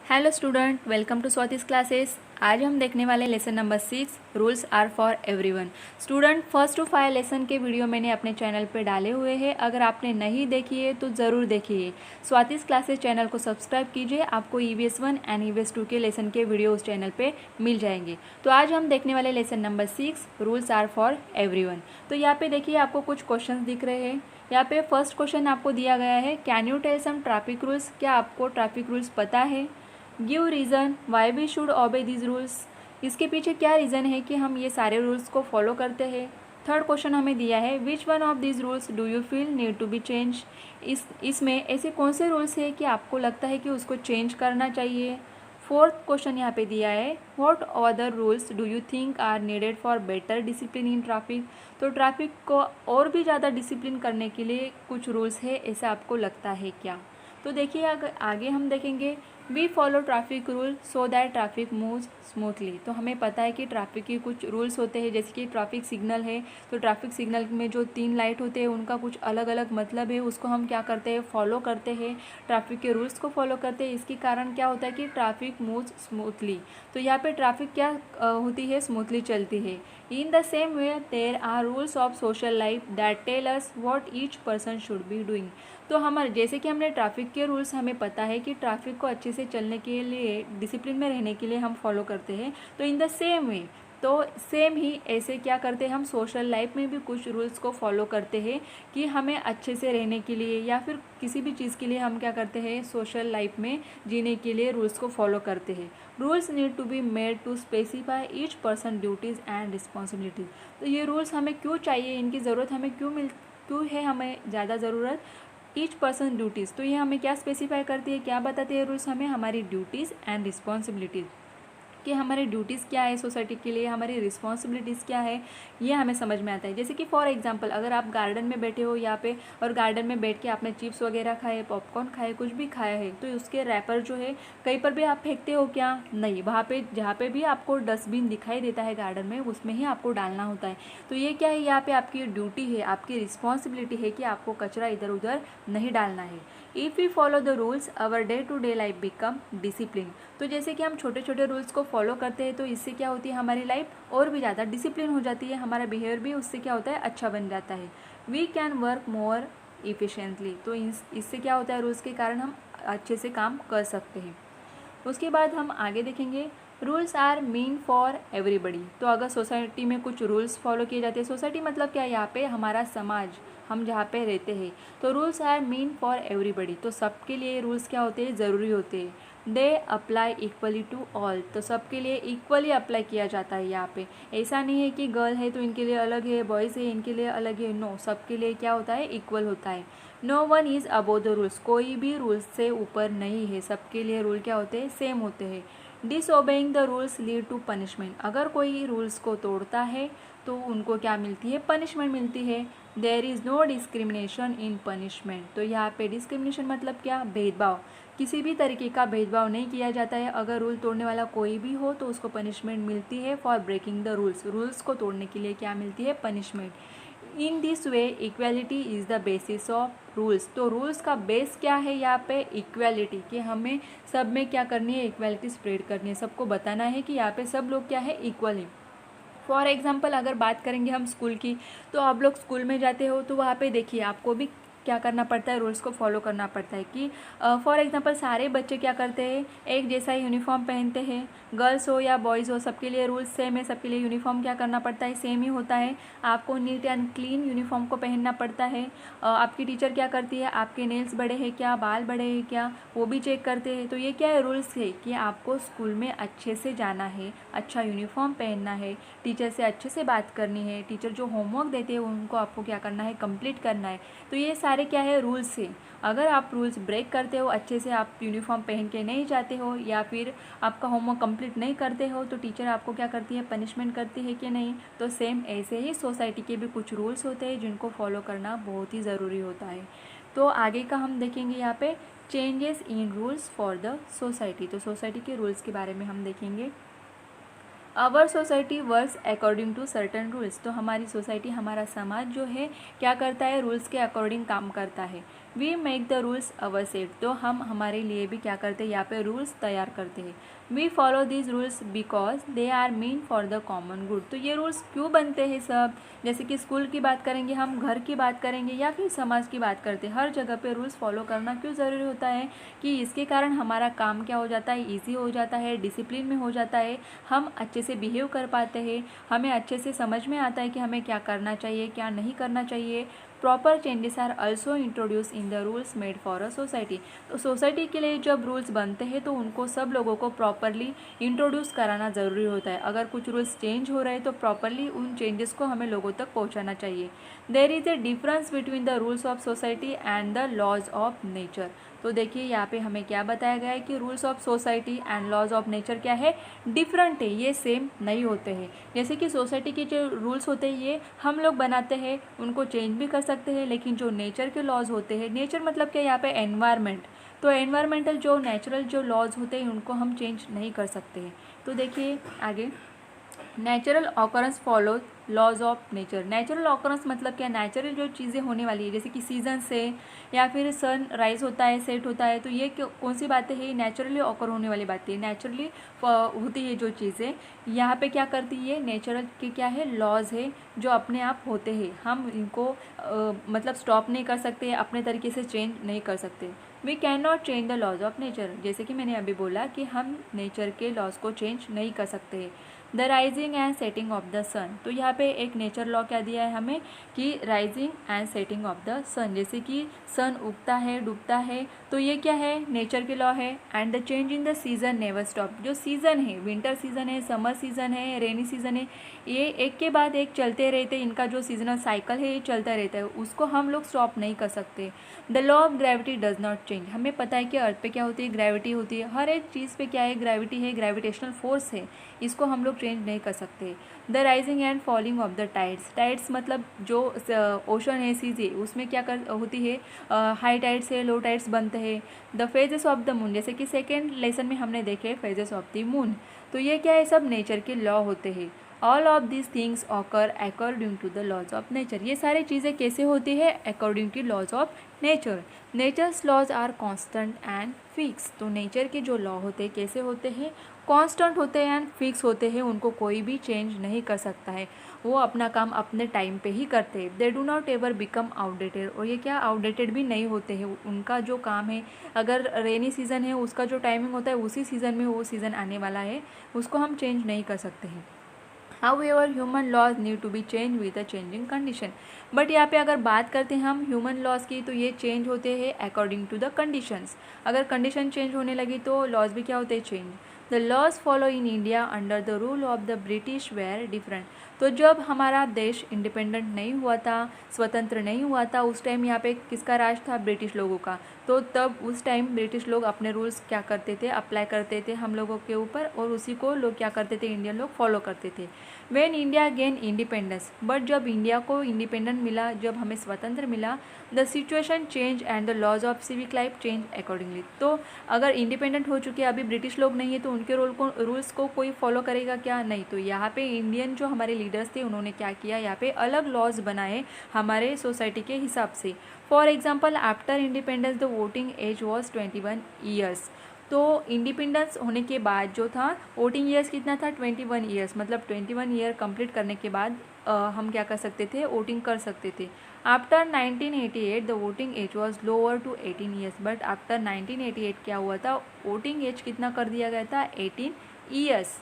Hello student, welcome to Swati's classes. आज हम देखने वाले lesson number 6 rules are for everyone. Student, 1 to 5 lesson के वीडियो मैंने अपने चैनल पे डाले हुए हैं। अगर आपने नहीं देखी है तो ज़रूर देखिए। स्वातिस क्लासेस चैनल को सब्सक्राइब कीजिए, आपको EVS 1 एंड EVS 2 के लेसन के वीडियो उस चैनल पे मिल जाएंगे। तो आज हम देखने वाले lesson number 6 rules are for everyone. तो यहाँ पे देखिए, आपको कुछ क्वेश्चन दिख रहे हैं। यहाँ पे फर्स्ट क्वेश्चन आपको दिया गया है, can you tell some traffic rules. क्या आपको ट्रैफिक रूल्स पता है? Give reason why we should obey this rules. इसके पीछे क्या रीज़न है कि हम ये सारे रूल्स को फॉलो करते हैं। थर्ड क्वेश्चन हमें दिया है, which one of this rules do you feel need to be change. इसमें ऐसे कौन से रूल्स है कि आपको लगता है कि उसको चेंज करना चाहिए। फोर्थ क्वेश्चन यहाँ पे दिया है, what other rules do you think are needed for better discipline in traffic. तो ट्रैफिक को और भी ज़्यादा डिसिप्लिन करने के लिए कुछ रूल्स है, ऐसा आपको लगता है क्या। तो देखिए, अगर आगे हम देखेंगे, we follow traffic rule so that traffic moves smoothly. तो हमें पता है कि ट्रैफिक के कुछ रूल्स होते हैं, जैसे कि ट्रैफिक सिग्नल है। तो ट्रैफिक सिग्नल में जो 3 लाइट होते हैं उनका कुछ अलग अलग मतलब है, उसको हम क्या करते हैं, फॉलो करते हैं। ट्रैफिक के रूल्स को फॉलो करते हैं, इसके कारण क्या होता है कि ट्रैफिक मूव्स स्मूथली। तो यहाँ पे ट्रैफिक क्या होती है, स्मूथली चलती है। In the same way there are rules of social life that tell us what each person should be doing. तो हमारे जैसे कि हमने ट्रैफिक के रूल्स, हमें पता है कि ट्रैफिक को अच्छे से चलने के लिए, डिसिप्लिन में रहने के लिए हम फॉलो करते हैं। तो इन द सेम वे, तो सेम ही ऐसे क्या करते हैं, हम सोशल लाइफ में भी कुछ रूल्स को फॉलो करते हैं कि हमें अच्छे से रहने के लिए या फिर किसी भी चीज़ के लिए हम क्या करते हैं, सोशल लाइफ में जीने के लिए रूल्स को फॉलो करते हैं। Rules need to be made to specify each person duties and responsibilities. तो ये रूल्स हमें क्यों चाहिए, इनकी ज़रूरत हमें क्यों है, हमें ज़्यादा ज़रूरत। ईच पर्सन ड्यूटीज़, तो ये हमें क्या स्पेसिफाई करती है, क्या बताती है रूल्स हमें, हमारी ड्यूटीज़ एंड रिस्पॉन्सिबिलिटीज़, कि हमारी ड्यूटीज़ क्या है सोसाइटी के लिए, हमारी रिस्पॉन्सिबिलिटीज़ क्या है, ये हमें समझ में आता है। जैसे कि फॉर एग्जांपल, अगर आप गार्डन में बैठे हो यहाँ पे और गार्डन में बैठ के आपने चिप्स वगैरह खाए, पॉपकॉर्न खाए, कुछ भी खाया है, तो उसके रैपर जो है कहीं पर भी आप फेंकते हो क्या? नहीं, वहाँ पे जहाँ पे भी आपको डस्टबिन दिखाई देता है गार्डन में, उसमें ही आपको डालना होता है। तो ये क्या है, यहाँ पे आपकी ड्यूटी है, आपकी रिस्पॉन्सिबिलिटी है कि आपको कचरा इधर उधर नहीं डालना है। If we follow the rules our day to day life become discipline. तो जैसे कि हम छोटे छोटे रूल्स को फॉलो करते हैं, तो इससे क्या होती है, हमारी लाइफ और भी ज़्यादा डिसिप्लिन हो जाती है, हमारा बिहेवियर भी उससे क्या होता है, अच्छा बन जाता है। We can work more efficiently. तो इससे क्या होता है, रूल्स के कारण हम अच्छे से काम कर सकते हैं। उसके बाद हम आगे देखेंगे, rules are meant for everybody. तो अगर सोसाइटी में कुछ रूल्स फॉलो किए जाते हैं, सोसाइटी मतलब क्या है, यहाँ पे हमारा समाज, हम जहाँ पे रहते हैं, तो rules are meant for everybody. तो सबके लिए रूल्स क्या होते हैं, ज़रूरी होते हैं। They apply equally to all. तो सबके लिए इक्वली अप्लाई किया जाता है यहाँ पे। ऐसा नहीं है कि गर्ल है तो इनके लिए अलग है, बॉयज़ है इनके लिए अलग है। नो, सबके लिए क्या होता है, इक्वल होता है। No one is above the rules. कोई भी रूल्स से ऊपर नहीं है, सबके लिए रूल क्या होते हैं, सेम होते हैं। Disobeying the rules lead to punishment. अगर कोई रूल्स को तोड़ता है तो उनको क्या मिलती है, पनिशमेंट मिलती है। There is no discrimination in punishment. तो यहाँ पे डिस्क्रिमिनेशन मतलब क्या, भेदभाव। किसी भी तरीके का भेदभाव नहीं किया जाता है। अगर रूल तोड़ने वाला कोई भी हो तो उसको पनिशमेंट मिलती है for breaking the rules. Rules को तोड़ने के लिए क्या मिलती है, punishment. In this way equality is the basis of rules. तो रूल्स का बेस क्या है यहाँ पे, इक्वेलिटी, कि हमें सब में क्या करनी है, इक्वेलिटी स्प्रेड करनी है, सबको बताना है कि यहाँ पे सब लोग क्या है, इक्वल है। फॉर एग्जाम्पल अगर बात करेंगे हम स्कूल की, तो आप लोग स्कूल में जाते हो तो वहाँ पे देखिए आपको भी क्या करना पड़ता है, रूल्स को फॉलो करना पड़ता है। कि फॉर एग्जांपल सारे बच्चे क्या करते हैं, एक जैसा ही यूनिफॉर्म पहनते हैं। गर्ल्स हो या बॉयज़ हो, सबके लिए रूल्स सेम है, सबके लिए यूनिफॉर्म क्या करना पड़ता है, सेम ही होता है। आपको नीट एंड क्लीन यूनिफॉर्म को पहनना पड़ता है। आपकी टीचर क्या करती है, आपके नेल्स बड़े हैं क्या, बाल बड़े हैं क्या, वो भी चेक करते हैं। तो ये क्या है, रूल्स है कि आपको स्कूल में अच्छे से जाना है, अच्छा यूनिफॉर्म पहनना है, टीचर से अच्छे से बात करनी है, टीचर जो होमवर्क देते हैं उनको आपको क्या करना है, कंप्लीट करना है। तो ये सारे क्या है, रूल्स है। अगर आप रूल्स ब्रेक करते हो, अच्छे से आप यूनिफॉर्म पहन के नहीं जाते हो या फिर आपका होमवर्क कंप्लीट नहीं करते हो, तो टीचर आपको क्या करती है, पनिशमेंट करती है कि नहीं। तो सेम ऐसे ही सोसाइटी के भी कुछ रूल्स होते हैं जिनको फॉलो करना बहुत ही ज़रूरी होता है। तो आगे का हम देखेंगे यहाँ पे, changes in rules for the society. तो सोसाइटी के रूल्स के बारे में हम देखेंगे। Our society works according to certain rules. तो हमारी सोसाइटी, हमारा समाज जो है क्या करता है, रूल्स के अकॉर्डिंग काम करता है। We make the rules ourselves, तो हम हमारे लिए भी क्या करते हैं, यहाँ पे रूल्स तैयार करते हैं। We follow these rules because they are meant for the common good, तो ये रूल्स क्यों बनते हैं सब, जैसे कि स्कूल की बात करेंगे, हम घर की बात करेंगे या फिर समाज की बात करते हैं, हर जगह पे रूल्स फॉलो करना क्यों ज़रूरी होता है कि इसके कारण हमारा काम क्या हो जाता है, ईजी हो जाता है, डिसिप्लिन में हो जाता है, हम अच्छे से बिहेव कर पाते हैं, हमें अच्छे से समझ में आता है कि हमें क्या करना चाहिए क्या नहीं करना चाहिए। Proper changes are also introduce in the rules made for a society, तो सोसाइटी के लिए जब रूल्स बनते हैं तो उनको सब लोगों को प्रॉपरली इंट्रोड्यूस कराना ज़रूरी होता है। अगर कुछ रूल्स चेंज हो रहे हैं तो प्रॉपरली उन चेंजेस को हमें लोगों तक पहुंचाना चाहिए। There is a difference between the rules of society and the laws of nature, तो देखिए यहाँ पे हमें क्या बताया गया है कि rules of society and laws of nature क्या है, डिफरेंट है, ये सेम नहीं होते हैं। जैसे कि सोसाइटी के जो रूल्स होते हैं ये हम लोग बनाते हैं, उनको चेंज भी कर सकते हैं, लेकिन जो नेचर के लॉज होते हैं, नेचर मतलब क्या यहाँ पे एनवायरनमेंट, तो एनवायरमेंटल जो नेचुरल जो लॉज होते हैं उनको हम चेंज नहीं कर सकते हैं। तो देखिए आगे, natural occurrence follow laws of nature, natural occurrence मतलब क्या, नेचुरल जो चीज़ें होने वाली है, जैसे कि सीजन से या फिर सन राइज होता है सेट होता है, तो ये कौन सी बातें हैं, नेचुरली ऑकर होने वाली बातें, नेचुरली होती है जो चीज़ें, यहाँ पे क्या करती है, नेचुरल के क्या है, लॉज है जो अपने आप होते हैं, हम इनको मतलब स्टॉप नहीं कर सकते, अपने तरीके से चेंज नहीं कर सकते। We can not change the laws of nature, जैसे कि मैंने अभी बोला कि हम नेचर के लॉज को चेंज नहीं कर सकते। The rising and setting of the sun, तो यहाँ पे एक नेचर लॉ क्या दिया है हमें कि rising and setting of the sun, जैसे कि सन उगता है डूबता है, तो ये क्या है, नेचर के लॉ है। And the change in the season never stop, जो सीज़न है, विंटर सीजन है, समर सीजन है, रेनी सीजन है, ये एक के बाद एक चलते रहते, इनका जो सीजनल साइकिल है ये चलता रहता है, उसको हम लोग स्टॉप नहीं कर सकते। The law of gravity does not change, हमें पता है कि अर्थ पे क्या होती है, ग्रेविटी होती है, हर एक चीज़ पे क्या है, ग्रेविटी है, ग्रेविटेशनल फोर्स है, इसको हम लोग चेंज नहीं कर सकते। The rising and falling of the tides, tides मतलब जो ओशन है, सीज है, उसमें क्या कर होती है, हाई टाइड्स है, लो टाइड्स बनते हैं। The phases of the moon, जैसे कि सेकेंड लेसन में हमने देखे फेजेस ऑफ द मून, तो ये क्या है, सब नेचर के लॉ होते हैं। All of this things occur according to the laws of nature, ये सारी चीज़ें कैसे होती है, according to laws of nature. Nature's laws are constant and fix, तो नेचर के जो लॉ होते हैं कैसे होते हैं, कांस्टेंट होते हैं एंड फिक्स होते हैं, उनको कोई भी चेंज नहीं कर सकता है, वो अपना काम अपने टाइम पे ही करते हैं। दे do not ever become outdated, और ये क्या आउटडेटेड भी नहीं होते हैं, उनका जो काम है, अगर रेनी सीज़न है उसका जो टाइमिंग होता है उसी सीज़न में वो सीज़न आने वाला है, उसको हम चेंज नहीं कर सकते हैं। However, human laws need to be change with a changing condition, but यहाँ पे अगर बात करते हैं हम ह्यूमन लॉज की, तो ये चेंज होते हैं अकॉर्डिंग टू द कंडीशंस, अगर कंडीशन चेंज होने लगी तो लॉज भी क्या होते हैं, change. The laws follow in India under the rule of the British were different, तो जब हमारा देश इंडिपेंडेंट नहीं हुआ था, स्वतंत्र नहीं हुआ था, उस टाइम यहाँ पे किसका राज था, ब्रिटिश लोगों का, तो तब उस टाइम ब्रिटिश लोग अपने रूल्स क्या करते थे, अप्लाई करते थे हम लोगों के ऊपर, और उसी को लोग क्या करते थे, इंडियन लोग फॉलो करते थे। When India gain independence, but जब इंडिया को इंडिपेंडेंट मिला, जब हमें स्वतंत्र मिला, the situation change and the laws of civic life change accordingly, तो अगर इंडिपेंडेंट हो चुके अभी ब्रिटिश लोग नहीं है तो उनके रूल्स को कोई फॉलो करेगा क्या, नहीं, तो यहाँ पे इंडियन जो हमारे लीडर्स थे उन्होंने क्या किया, यहाँ पे अलग लॉज बनाए हमारे सोसाइटी के हिसाब से। For example, after independence the voting age was 21 years, तो इंडिपेंडेंस होने के बाद जो था वोटिंग ईयर्स कितना था, 21 ईयर्स, मतलब 21 ईयर कंप्लीट करने के बाद हम क्या कर सकते थे, वोटिंग कर सकते थे। After 1988 the voting age was lower to 18 years, but after 1988 क्या हुआ था, वोटिंग एज कितना कर दिया गया था, 18 ईयर्स।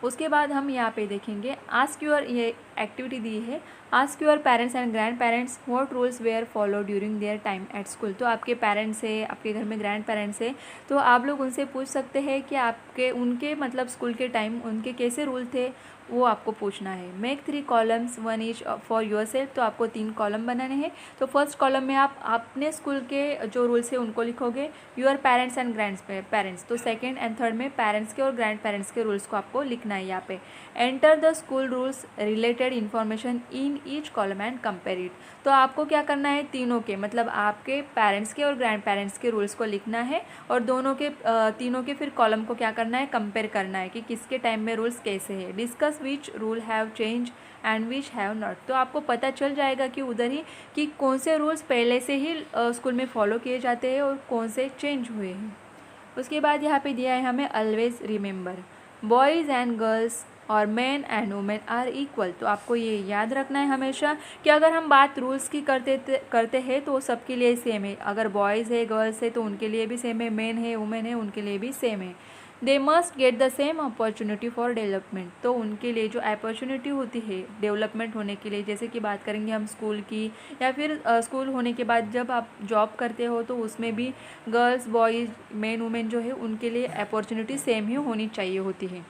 उसके बाद हम यहाँ पे देखेंगे आस्क योर, ये एक्टिविटी दी है, ask your parents and grandparents what rules were follow during their time at school, तो आपके पेरेंट्स है, आपके घर में ग्रैंड पेरेंट्स है, तो आप लोग उनसे पूछ सकते हैं कि आपके उनके मतलब स्कूल के टाइम उनके कैसे रूल थे, वो आपको पूछना है। Make 3 columns 1 each for your self, तो आपको 3 कॉलम बनाने हैं। तो फर्स्ट कॉलम में आप अपने स्कूल के जो रूल्स है उनको लिखोगे, your parents and grand parents, तो सेकेंड एंड थर्ड में पेरेंट्स के और ग्रैंड पेरेंट्स के रूल्स को आपको लिखना है यहाँ पे। Enter the school rules related related information in each column and compare it. तो आपको क्या करना है, तीनों के मतलब आपके पेरेंट्स के और ग्रैंड पेरेंट्स के रूल्स को लिखना है और दोनों के तीनों के फिर कॉलम को क्या करना है, कंपेयर करना है कि किसके टाइम में रूल्स कैसे है। Discuss which rule have change and which have not. तो आपको पता चल जाएगा कि उधर ही कि कौन से रूल्स पहले से ही स्कूल में फॉलो किए जाते हैं और कौन से चेंज हुए हैं। उसके बाद यहाँ पे दिया है हमें always remember boys and girls और man and women are equal. तो आपको ये याद रखना है हमेशा कि अगर हम बात रूल्स की करते हैं तो सबके लिए सेम है। अगर बॉयज़ है गर्ल्स है तो उनके लिए भी सेम है, मैन है वुमेन है उनके लिए भी सेम है। They must get the same opportunity for development. तो उनके लिए जो अपॉर्चुनिटी होती है डेवलपमेंट होने के लिए, जैसे कि बात करेंगे हम स्कूल की या फिर स्कूल होने के बाद जब आप जॉब करते हो तो उसमें भी गर्ल्स बॉयज़ मैन वुमेन जो है उनके लिए अपॉर्चुनिटी सेम ही होनी चाहिए होती है।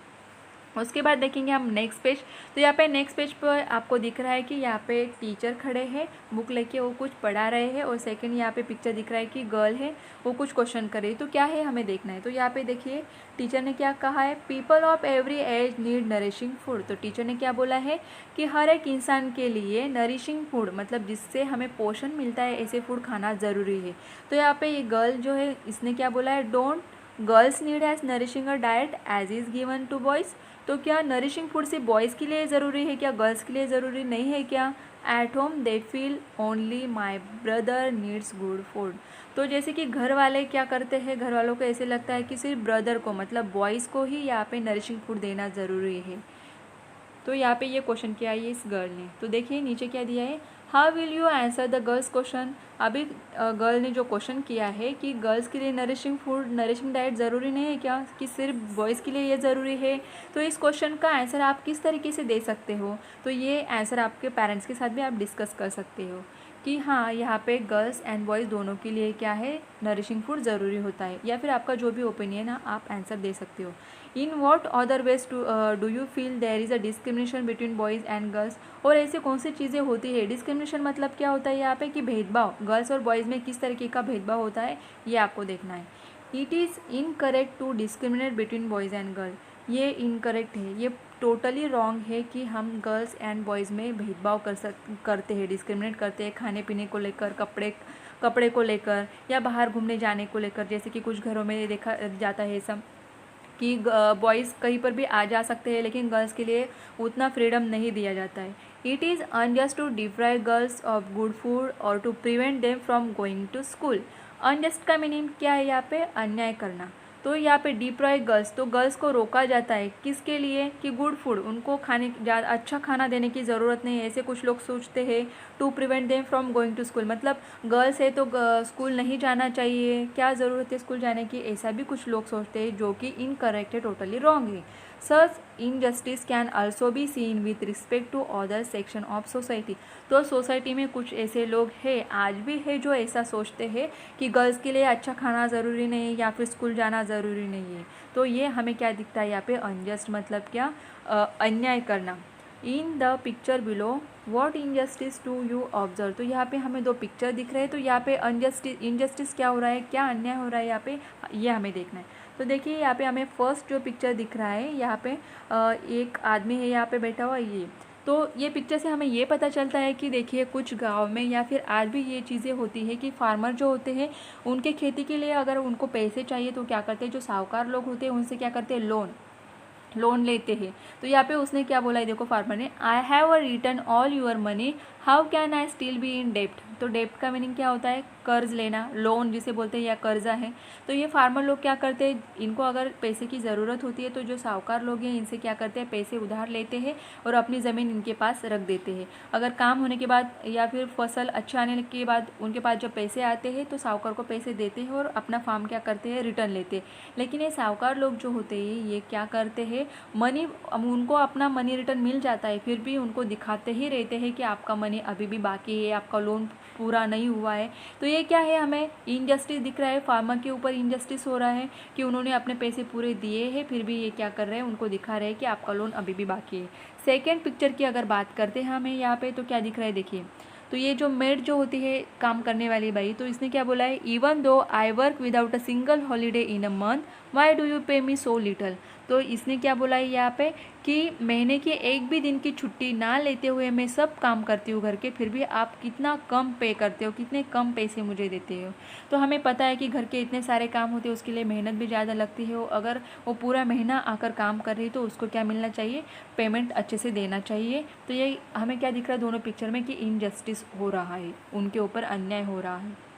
उसके बाद देखेंगे हम नेक्स्ट पेज। तो यहाँ पे नेक्स्ट पेज पर आपको दिख रहा है कि यहाँ पे एक टीचर खड़े हैं बुक लेके, वो कुछ पढ़ा रहे हैं और सेकंड यहाँ पे पिक्चर दिख रहा है कि गर्ल है वो कुछ क्वेश्चन कर रही है। तो क्या है हमें देखना है। तो यहाँ पे देखिए टीचर ने क्या कहा है, people of every age need nourishing food. तो टीचर ने क्या बोला है कि हर एक इंसान के लिए नरिशिंग फूड मतलब जिससे हमें पोषण मिलता है ऐसे फूड खाना ज़रूरी है। तो यहाँ पे ये गर्ल जो है इसने क्या बोला है, don't girls need as nourishing a diet as is given to boys. तो क्या नरिशिंग फूड सिर्फ बॉयज़ के लिए ज़रूरी है क्या, गर्ल्स के लिए ज़रूरी नहीं है क्या। At home they feel only my brother needs good food. तो जैसे कि घर वाले क्या करते हैं, घर वालों को ऐसे लगता है कि सिर्फ ब्रदर को मतलब बॉयज़ को ही यहाँ पे नरिशिंग फूड देना ज़रूरी है। तो यहाँ पे ये क्वेश्चन किया है इस गर्ल ने। तो देखिए नीचे क्या दिया है, how will you answer the girls question. अभी गर्ल ने जो क्वेश्चन किया है कि गर्ल्स के लिए नरिशिंग फूड नरिशिंग डाइट ज़रूरी नहीं है क्या, कि सिर्फ बॉयज़ के लिए ये ज़रूरी है। तो इस क्वेश्चन का आंसर आप किस तरीके से दे सकते हो, तो ये आंसर आपके पेरेंट्स के साथ भी आप डिस्कस कर सकते हो कि हाँ यहाँ पे गर्ल्स एंड बॉयज़ दोनों के लिए क्या है नरिशिंग फूड ज़रूरी होता है, या फिर आपका जो भी ओपिनियन है आप आंसर दे सकते हो। In what other ways do you feel there is a discrimination between boys and girls. और ऐसे कौन सी चीज़ें होती है, डिस्क्रिमिनेशन मतलब क्या होता है यहाँ पे कि भेदभाव, गर्ल्स और बॉयज़ में किस तरीके का भेदभाव होता है ये आपको देखना है। It is incorrect to discriminate between boys and girl. ये इनकरेक्ट है, ये टोटली रॉन्ग है कि हम गर्ल्स एंड बॉयज़ में भेदभाव करते हैं, डिस्क्रिमिनेट करते हैं खाने पीने को लेकर, कपड़े को लेकर या बाहर घूमने जाने को लेकर। जैसे कि कुछ घरों में देखा जाता है सब कि बॉयज़ कहीं पर भी आ जा सकते हैं लेकिन गर्ल्स के लिए उतना फ्रीडम नहीं दिया जाता है। It is unjust to deprive girls of good food और to prevent them from going to school. Unjust का मीनिंग क्या है यहाँ पे, अन्याय करना। तो यहाँ पे डिप्राइव गर्ल्स, तो गर्ल्स को रोका जाता है किसके लिए कि गुड फूड, उनको अच्छा खाना देने की ज़रूरत नहीं है ऐसे कुछ लोग सोचते हैं। To prevent them from going to school मतलब गर्ल्स है तो स्कूल नहीं जाना चाहिए, क्या ज़रूरत है स्कूल जाने की, ऐसा भी कुछ लोग सोचते हैं जो कि इनकरेक्ट है, टोटली रॉन्ग है। Such injustice can also be seen with respect to other section of society. तो सोसाइटी में कुछ ऐसे लोग हैं, आज भी है, जो ऐसा सोचते हैं कि गर्ल्स के लिए अच्छा खाना ज़रूरी नहीं है या फिर स्कूल जाना ज़रूरी नहीं है। तो ये हमें क्या दिखता है यहाँ पे, अनजस्ट मतलब क्या, अन्याय करना। In the picture below what injustice do you observe. तो यहाँ पे हमें दो पिक्चर दिख रहे हैं, तो यहाँ पे इनजस्टिस क्या हो रहा है, क्या अन्याय हो रहा है यहाँ पे, ये हमें देखना है। तो देखिए यहाँ पे हमें फर्स्ट जो पिक्चर दिख रहा है, यहाँ पे एक आदमी है यहाँ पे बैठा हुआ, तो ये पिक्चर से हमें ये पता चलता है कि देखिए कुछ गांव में या फिर आज भी ये चीज़ें होती है कि फार्मर जो होते हैं उनके खेती के लिए अगर उनको पैसे चाहिए तो क्या करते हैं, जो साहूकार लोग होते हैं उनसे क्या करते हैं, लोन लेते हैं। तो यहाँ पे उसने क्या बोला है, देखो फार्मर ने, I have return all your money, how can I still be in डेप्ट। तो डेप्ट का मीनिंग क्या होता है, कर्ज लेना, लोन जिसे बोलते हैं या कर्जा है। तो ये फार्मर लोग क्या करते हैं, इनको अगर पैसे की ज़रूरत होती है तो जो साहूकार लोग हैं इनसे क्या करते हैं, पैसे उधार लेते हैं और अपनी ज़मीन इनके पास रख देते हैं। अगर काम होने के बाद या फिर फसल अच्छा आने के बाद उनके पास जब पैसे आते हैं तो साहूकार को पैसे देते हैं और अपना फार्म क्या करते हैं, रिटर्न लेते हैं। लेकिन ये साहूकार लोग जो होते हैं ये क्या करते हैं, मनी, उनको अपना मनी रिटर्न मिल जाता है फिर भी उनको दिखाते ही रहते हैं कि आपका मनी अभी भी बाकी है, आपका लोन पूरा नहीं हुआ है। तो ये क्या है, हमें इनजस्टिस दिख रहा है, फार्मर के ऊपर इनजस्टिस हो रहा है कि उन्होंने अपने पैसे पूरे दिए हैं फिर भी ये क्या कर रहे हैं, उनको दिखा रहे हैं कि आपका लोन अभी भी बाकी है। सेकेंड पिक्चर की अगर बात करते हैं हमें यहाँ पे, तो क्या दिख रहा है, देखिए तो ये जो मेड जो होती है काम करने वाली भाई, तो इसने क्या बोला है, even though I work without a single holiday in a month, why do you पे मी सो लिटल। तो इसने क्या बोला है यहाँ पे कि महीने के एक भी दिन की छुट्टी ना लेते हुए मैं सब काम करती हूँ घर के, फिर भी आप कितना कम पे करते हो, कितने कम पैसे मुझे देते हो। तो हमें पता है कि घर के इतने सारे काम होते हैं, उसके लिए मेहनत भी ज़्यादा लगती है। अगर वो पूरा महीना आकर काम कर रही है तो उसको क्या मिलना चाहिए, पेमेंट अच्छे से देना चाहिए। तो ये हमें क्या दिख रहा है दोनों पिक्चर में कि इनजस्टिस हो रहा है, उनके ऊपर अन्याय हो रहा है।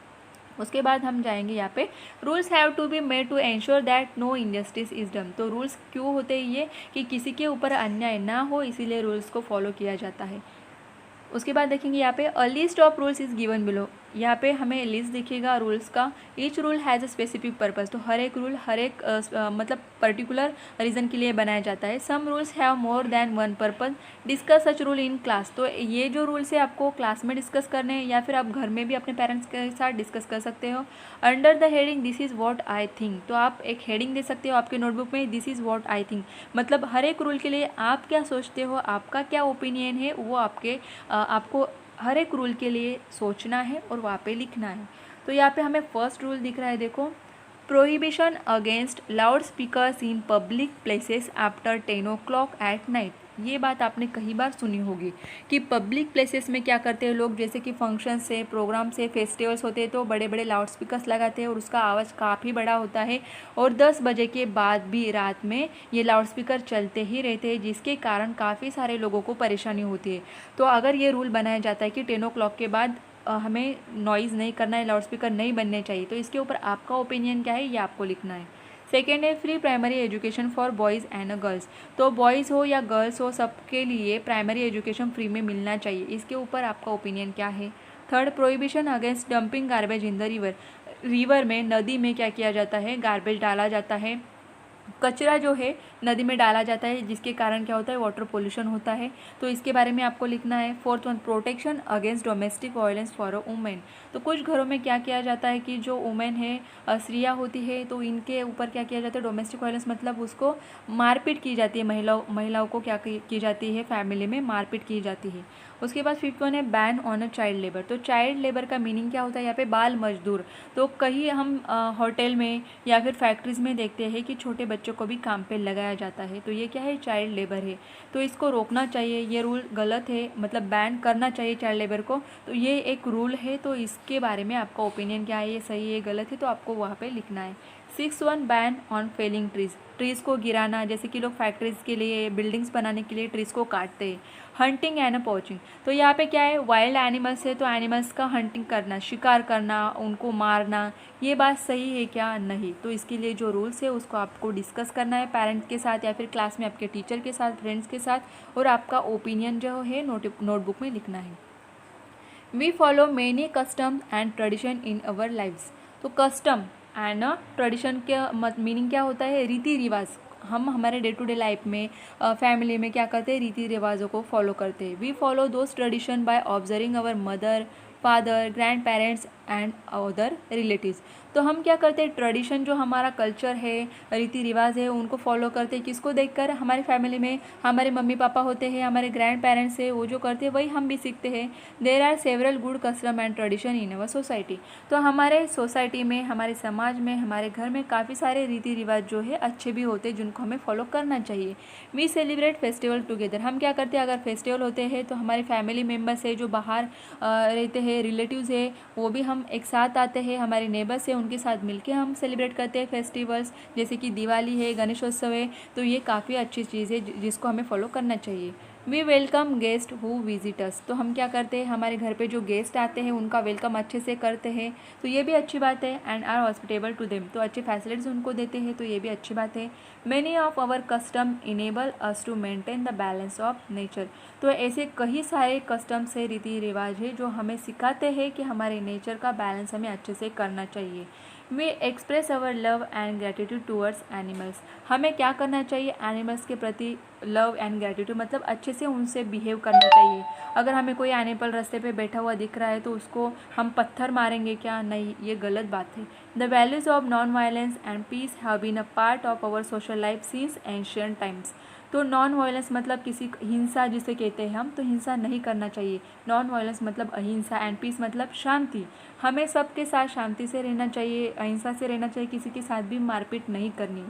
उसके बाद हम जाएंगे यहाँ पे, rules have to be made to ensure that no injustice is done. तो रूल्स क्यों होते हैं ये, कि किसी के ऊपर अन्याय ना हो, इसीलिए रूल्स को फॉलो किया जाता है। उसके बाद देखेंगे यहाँ पे, a list of rules is given below. यहाँ पे हमें लिस्ट दिखेगा रूल्स का। Each rule has a specific purpose. तो हर एक रूल हर एक मतलब पर्टिकुलर रीज़न के लिए बनाया जाता है। Some rules have more than one purpose. Discuss such rule in class. तो ये जो रूल्स है आपको क्लास में डिस्कस करने हैं या फिर आप घर में भी अपने पेरेंट्स के साथ डिस्कस कर सकते हो। Under the heading this is what I think. तो आप एक हेडिंग दे सकते हो आपके नोटबुक में, this is what I think, मतलब हर एक रूल के लिए आप क्या सोचते हो, आपका क्या ओपिनियन है, वो आपको हर एक रूल के लिए सोचना है और वहाँ पे लिखना है। तो यहाँ पे हमें फर्स्ट रूल दिख रहा है, देखो, prohibition against loud speakers in public places after 10 o'clock at night. ये बात आपने कई बार सुनी होगी कि पब्लिक प्लेसेस में क्या करते हैं लोग, जैसे कि फंक्शन से, प्रोग्राम से, फेस्टिवल्स होते हैं तो बड़े बड़े लाउड स्पीकर्स लगाते हैं और उसका आवाज़ काफ़ी बड़ा होता है और 10 बजे के बाद भी रात में ये लाउड स्पीकर चलते ही रहते हैं, जिसके कारण काफ़ी सारे लोगों को परेशानी होती है। तो अगर ये रूल बनाया जाता है कि 10 o'clock के बाद हमें नॉइज़ नहीं करना है, लाउड स्पीकर नहीं बनने चाहिए, तो इसके ऊपर आपका ओपिनियन क्या है ये आपको लिखना है। सेकेंड है, free primary education for boys and girls. तो बॉयज़ हो या गर्ल्स हो, सबके लिए प्राइमरी एजुकेशन फ्री में मिलना चाहिए, इसके ऊपर आपका ओपिनियन क्या है। Third, prohibition against dumping garbage in the river. River में, नदी में क्या किया जाता है, गार्बेज डाला जाता है, कचरा जो है नदी में डाला जाता है, जिसके कारण क्या होता है, वाटर पोल्यूशन होता है, तो इसके बारे में आपको लिखना है। Fourth one, protection against domestic violence for a women. तो कुछ घरों में क्या किया जाता है कि जो वुमेन है, स्त्रियाँ होती है, तो इनके ऊपर क्या किया जाता है, डोमेस्टिक वायलेंस मतलब उसको मारपीट की जाती है, महिलाओं को क्या की जाती है, फैमिली में मारपीट की जाती है। उसके बाद फिफ्थ वन है, ban on a child labour. तो चाइल्ड लेबर का मीनिंग क्या होता है यहाँ पे, बाल मजदूर। तो कहीं हम होटल में या फिर फैक्ट्रीज में देखते हैं कि छोटे बच्चों को भी काम पे लगाया जाता है, तो ये क्या है, चाइल्ड लेबर है। तो इसको रोकना चाहिए, ये रूल गलत है, मतलब बैन करना चाहिए चाइल्ड लेबर को। तो ये एक रूल है, तो इसके बारे में आपका ओपिनियन क्या है, ये सही है गलत है, तो आपको वहाँ पे लिखना है। 6 बैन ऑन फेलिंग ट्रीज़ को गिराना, जैसे कि लोग फैक्ट्रीज़ के लिए, बिल्डिंग्स बनाने के लिए ट्रीज़ को काटते हैं। Hunting and poaching. तो यहाँ पे क्या है, वाइल्ड एनिमल्स है तो एनिमल्स का हंटिंग करना, शिकार करना, उनको मारना, ये बात सही है क्या, नहीं। तो इसके लिए जो रूल्स है उसको आपको डिस्कस करना है पेरेंट्स के साथ या फिर क्लास में आपके टीचर के साथ, फ्रेंड्स के साथ, और आपका ओपिनियन जो है नोटबुक में लिखना है। We follow many customs and tradition in our lives. तो कस्टम एंड ट्रेडिशन का मीनिंग क्या होता है, रीति रिवाज। हम हमारे डे टू डे लाइफ में, फैमिली में क्या करते हैं, रीति रिवाजों को फॉलो करते हैं। We follow those tradition by observing our mother, father, grand parents and other relatives. तो हम क्या करते हैं, ट्रेडिशन जो हमारा कल्चर है, रीति रिवाज है, उनको फॉलो करते हैं। किसको देखकर, हमारे फैमिली में हमारे मम्मी पापा होते हैं, हमारे ग्रैंड पेरेंट्स है, वो जो करते हैं वही हम भी सीखते हैं। There are several good custom and tradition in our society. तो हमारे सोसाइटी में, हमारे समाज में, हमारे घर में काफ़ी सारे रीति रिवाज जो है अच्छे भी होते हैं, जिनको हमें फॉलो करना चाहिए। We celebrate festival together. हम क्या करते हैं, अगर फेस्टिवल होते हैं तो हमारे फैमिली मेम्बर्स है जो बाहर रहते हैं, रिलेटिव्स है, वो भी हम एक साथ आते हैं, हमारे नेबर्स है उनके साथ मिलके हम सेलिब्रेट करते हैं फेस्टिवल्स, जैसे कि दिवाली है, गणेशोत्सव है। तो ये काफ़ी अच्छी चीज़ है जिसको हमें फॉलो करना चाहिए। We welcome guest who visit us. तो हम क्या करते हैं, हमारे घर पे जो गेस्ट आते हैं उनका वेलकम अच्छे से करते हैं, तो ये भी अच्छी बात है। And are hospitable to them. तो अच्छे फैसिलिटीज़ उनको देते हैं, तो ये भी अच्छी बात है। Many of our custom enable us to maintain the balance of nature. तो ऐसे कई सारे कस्टम्स है, रीति रिवाज है, जो हमें सिखाते हैं कि हमारे नेचर का बैलेंस हमें अच्छे से करना चाहिए। We express our love and gratitude towards animals. हमें क्या करना चाहिए, एनिमल्स के प्रति लव एंड ग्रेटिट्यूड, मतलब अच्छे से उनसे बिहेव करना चाहिए। अगर हमें कोई एनिमल रास्ते पे बैठा हुआ दिख रहा है तो उसको हम पत्थर मारेंगे क्या, नहीं, ये गलत बात है। The values of non violence and peace have been a part of our social life since ancient times. तो नॉन वायलेंस मतलब किसी हिंसा जिसे कहते हैं हम, तो हिंसा नहीं करना चाहिए। नॉन वायलेंस मतलब अहिंसा, एंड पीस मतलब शांति। हमें सबके साथ शांति से रहना चाहिए, अहिंसा से रहना चाहिए, किसी के साथ भी मारपीट नहीं करनी।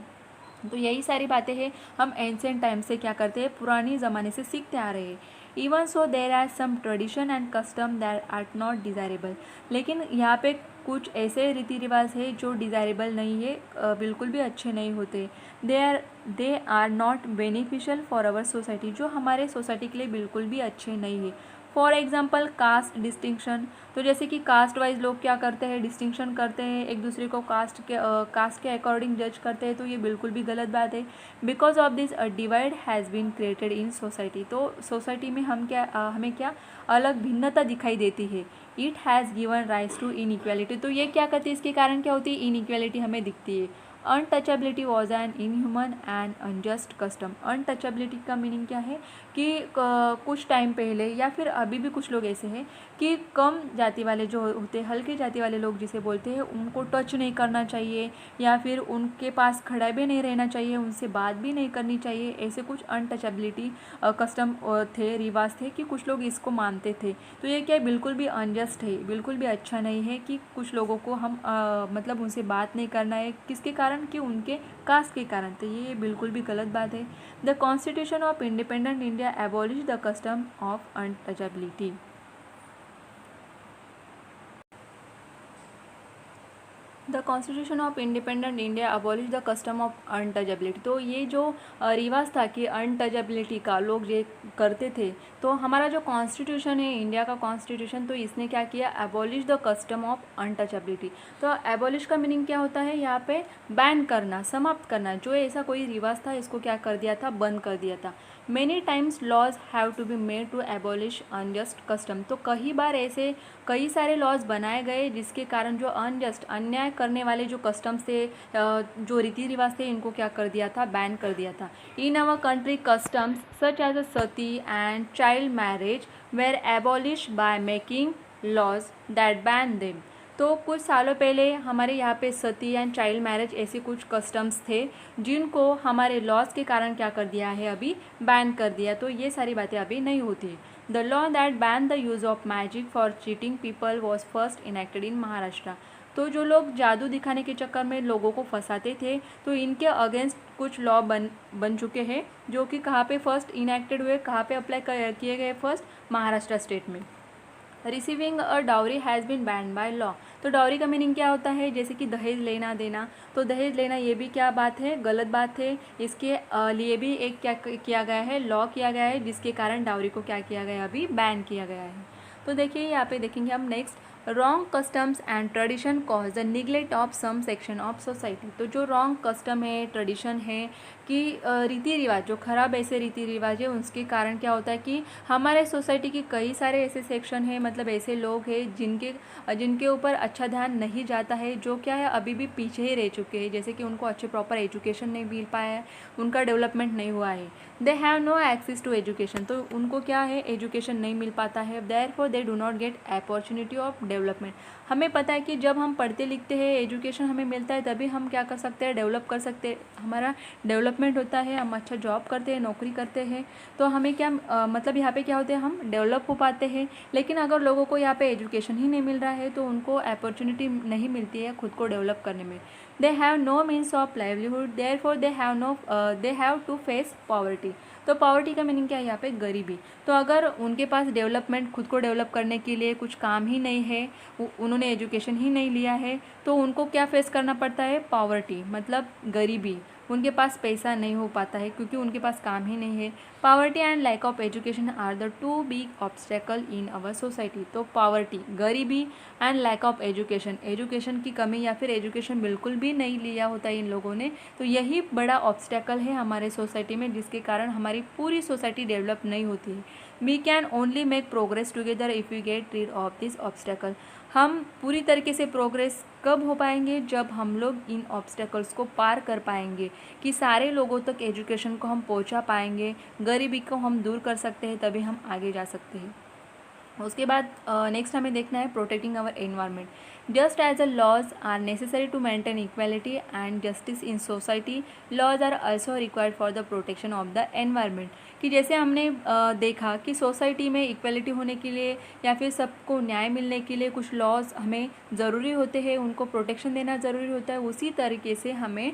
तो यही सारी बातें हैं हम एंशियंट टाइम से क्या करते हैं, पुरानी ज़माने से सीखते आ रहे हैं। Even so there are some tradition and custom that are not desirable, लेकिन यहाँ पे कुछ ऐसे रीति रिवाज है जो डिज़ायरेबल नहीं है, बिल्कुल भी अच्छे नहीं होते। They are not beneficial for our society, जो हमारे सोसाइटी के लिए बिल्कुल भी अच्छे नहीं है। फॉर एग्जाम्पल कास्ट डिस्टिंक्शन, तो जैसे कि कास्ट वाइज लोग क्या करते हैं, डिस्टिंक्शन करते हैं, एक दूसरे को कास्ट के अकॉर्डिंग जज करते हैं, तो ये बिल्कुल भी गलत बात है। Because of this a divide has been created in society, तो सोसाइटी में हमें क्या अलग भिन्नता दिखाई देती है। It has given rise to inequality, तो ये क्या करती है, इसके कारण क्या होती है, इनइक्वालिटी हमें दिखती है। Untouchability was an inhuman and unjust custom, untouchability का मीनिंग क्या है कि कुछ टाइम पहले या फिर अभी भी कुछ लोग ऐसे हैं कि कम जाति वाले जो होते हैं, हल्की जाति वाले लोग जिसे बोलते हैं, उनको टच नहीं करना चाहिए या फिर उनके पास खड़ा भी नहीं रहना चाहिए, उनसे बात भी नहीं करनी चाहिए। ऐसे कुछ अनटचेबिलिटी कस्टम थे, रिवाज थे कि कुछ लोग इसको मानते थे। तो ये क्या बिल्कुल भी अनजस्ट है, बिल्कुल भी अच्छा नहीं है कि कुछ लोगों को हम मतलब उनसे बात नहीं करना है, किसके कारण कि उनके कास्ट के कारण। तो ये बिल्कुल भी गलत बात है। The constitution of independent India abolish the custom of untouchability. The constitution of independent India abolish the custom of untouchability, तो ये जो रिवाज था कि अनटचेबिलिटी का लोग ये करते थे, तो हमारा जो कॉन्स्टिट्यूशन है, इंडिया का कॉन्स्टिट्यूशन, तो इसने क्या किया, abolish the custom of untouchability. तो एबॉलिश का मीनिंग क्या होता है, यहाँ पे बैन करना, समाप्त करना। जो ऐसा कोई रिवाज था इसको क्या कर दिया था, बंद कर दिया था। Many times laws have to be made to abolish unjust custom, तो कई बार ऐसे कई सारे लॉज बनाए गए जिसके कारण जो अनजस्ट अन्याय करने वाले जो कस्टम्स थे, जो रीति रिवाज थे, इनको क्या कर दिया था, बैन कर दिया था। In our country customs such as a sati and child marriage were abolish by making laws that ban them, तो कुछ सालों पहले हमारे यहाँ पे सती एंड चाइल्ड मैरिज ऐसे कुछ कस्टम्स थे जिनको हमारे लॉज के कारण क्या कर दिया है, अभी बैन कर दिया। तो ये सारी बातें अभी नहीं होती। The law that ban the use of magic for cheating people was first enacted इन महाराष्ट्र, तो जो लोग जादू दिखाने के चक्कर में लोगों को फंसाते थे, तो इनके अगेंस्ट कुछ लॉ बन चुके हैं, जो कि कहाँ पे फर्स्ट इनेक्टेड हुए, कहाँ पे अप्लाई किए गए, फर्स्ट महाराष्ट्र स्टेट में। Receiving a dowry has been banned by law, तो डाउरी का मीनिंग क्या होता है, जैसे कि दहेज लेना देना, तो दहेज लेना ये भी क्या बात है, गलत बात है। इसके लिए भी एक क्या किया गया है, लॉ किया गया है, जिसके कारण डाउरी को क्या किया गया है, अभी बैन किया गया है। तो देखिए यहाँ पे देखेंगे हम next, wrong customs and tradition cause the neglect of some section of society, तो जो रॉन्ग कस्टम है, ट्रेडिशन है कि रीति रिवाज, जो खराब ऐसे रीति रिवाज है, उसके कारण क्या होता है कि हमारे सोसाइटी के कई सारे ऐसे सेक्शन हैं, मतलब ऐसे लोग हैं जिनके ऊपर अच्छा ध्यान नहीं जाता है, जो क्या है अभी भी पीछे ही रह चुके हैं, जैसे कि उनको अच्छे प्रॉपर एजुकेशन नहीं मिल पाया है, उनका डेवलपमेंट नहीं हुआ है। They have no access to education, तो उनको क्या है, एजुकेशन नहीं मिल पाता है। Therefore they do not get opportunity of development, हमें पता है कि जब हम पढ़ते लिखते हैं, एजुकेशन हमें मिलता है, तभी हम क्या कर सकते हैं, डेवलप कर सकते हैं, हमारा डेवलपमेंट होता है, हम अच्छा जॉब करते हैं, नौकरी करते हैं, तो हमें क्या मतलब यहाँ पे क्या होते हैं, हम डेवलप हो पाते हैं। लेकिन अगर लोगों को यहाँ पे एजुकेशन ही नहीं मिल रहा है, तो उनको अपॉर्चुनिटी नहीं मिलती है खुद को डेवलप करने में। They have no means of livelihood, therefore they have to face poverty, तो पॉवर्टी का मीनिंग क्या है यहाँ पे, गरीबी। तो अगर उनके पास डेवलपमेंट, खुद को डेवलप करने के लिए कुछ काम ही नहीं है, उन्होंने एजुकेशन ही नहीं लिया है, तो उनको क्या फेस करना पड़ता है, पॉवर्टी, मतलब गरीबी, उनके पास पैसा नहीं हो पाता है क्योंकि उनके पास काम ही नहीं है। Poverty and lack of education are the two big obstacle in our society, तो पॉवर्टी, गरीबी and lack of education, education की कमी या फिर एजुकेशन बिल्कुल भी नहीं लिया होता है इन लोगों ने, तो यही बड़ा ऑब्स्टेकल है हमारे सोसाइटी में, जिसके कारण हमारी पूरी सोसाइटी डेवलप नहीं होती है। We can only make progress together if we get rid of this obstacle, हम पूरी तरीके से प्रोग्रेस कब हो पाएंगे, जब हम लोग इन ऑब्स्टेकल्स को पार कर पाएंगे, कि सारे लोगों तक एजुकेशन को हम पहुंचा पाएंगे, गरीबी को हम दूर कर सकते हैं, तभी हम आगे जा सकते हैं। उसके बाद नेक्स्ट हमें देखना है protecting our environment. Just as a laws are necessary to maintain equality and justice in society, laws are also required for the protection of the environment, कि जैसे हमने देखा कि सोसाइटी में इक्वालिटी होने के लिए या फिर सबको न्याय मिलने के लिए कुछ लॉज हमें ज़रूरी होते हैं, उनको प्रोटेक्शन देना ज़रूरी होता है, उसी तरीके से हमें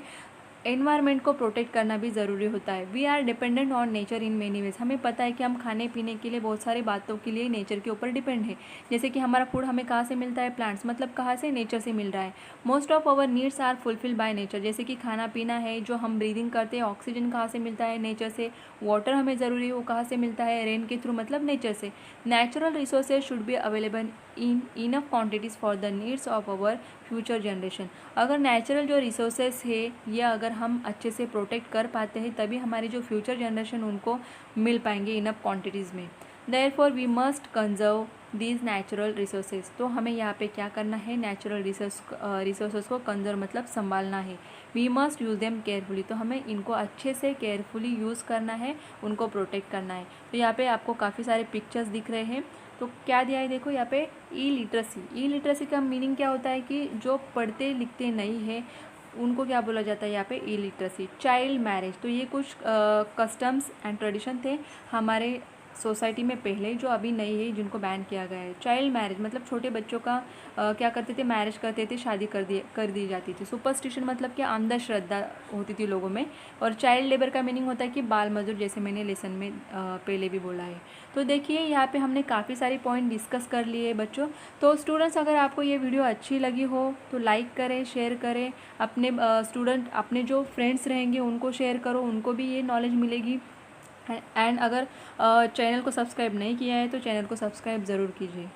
एनवायरनमेंट को प्रोटेक्ट करना भी ज़रूरी होता है। We are dependent on nature in many ways. हमें पता है कि हम खाने पीने के लिए बहुत सारी बातों के लिए नेचर के ऊपर डिपेंड है। जैसे कि हमारा फूड हमें कहाँ से मिलता है, प्लांट्स, मतलब कहाँ से, नेचर से मिल रहा है। Most of our needs are fulfil by nature. जैसे कि खाना पीना है, जो हम ब्रीदिंग करते हैं, ऑक्सीजन कहाँ से मिलता है, नेचर से। वाटर हमें ज़रूरी है, वो कहाँ से मिलता है, रेन के थ्रू, मतलब नेचर से। Natural resources should be available in enough quantities for the needs of our future generation. अगर नेचुरल जो रिसोर्सेस है ये अगर हम अच्छे से प्रोटेक्ट कर पाते हैं तभी हमारी जो फ्यूचर जनरेशन उनको मिल पाएंगे इनफ क्वांटिटीज़ में। Therefore we must conserve these natural resources. तो हमें यहाँ पे क्या करना है, नेचुरल रिसोर्सेज को कंजर्व मतलब संभालना है। We must use them carefully. तो हमें इनको अच्छे से केयरफुली यूज़ करना है, उनको प्रोटेक्ट करना है। तो यहाँ पे आपको काफ़ी सारे पिक्चर्स दिख रहे हैं। तो क्या दिया है देखो यहाँ पे, ई लिटरेसी। ई लिटरेसी का मीनिंग क्या होता है कि जो पढ़ते लिखते नहीं है उनको क्या बोला जाता है यहाँ पे, ई लिटरेसी। चाइल्ड मैरिज, तो ये कुछ कस्टम्स एंड ट्रेडिशन थे हमारे सोसाइटी में पहले जो अभी नहीं है, जिनको बैन किया गया है। चाइल्ड मैरिज मतलब छोटे बच्चों का क्या करते थे, मैरिज करते थे, शादी कर दी जाती थी। सुपरस्टिशन मतलब क्या, अंधश्रद्धा होती थी लोगों में। और चाइल्ड लेबर का मीनिंग होता है कि बाल मजदूर, जैसे मैंने लेसन में पहले भी बोला है। तो देखिए यहाँ पे हमने काफ़ी सारी पॉइंट डिस्कस कर लिए बच्चों। तो स्टूडेंट्स, अगर आपको ये वीडियो अच्छी लगी हो तो लाइक करें, शेयर करें। अपने अपने जो फ्रेंड्स रहेंगे उनको शेयर करो, उनको भी ये नॉलेज मिलेगी। एंड अगर चैनल को सब्सक्राइब नहीं किया है तो चैनल को सब्सक्राइब ज़रूर कीजिए।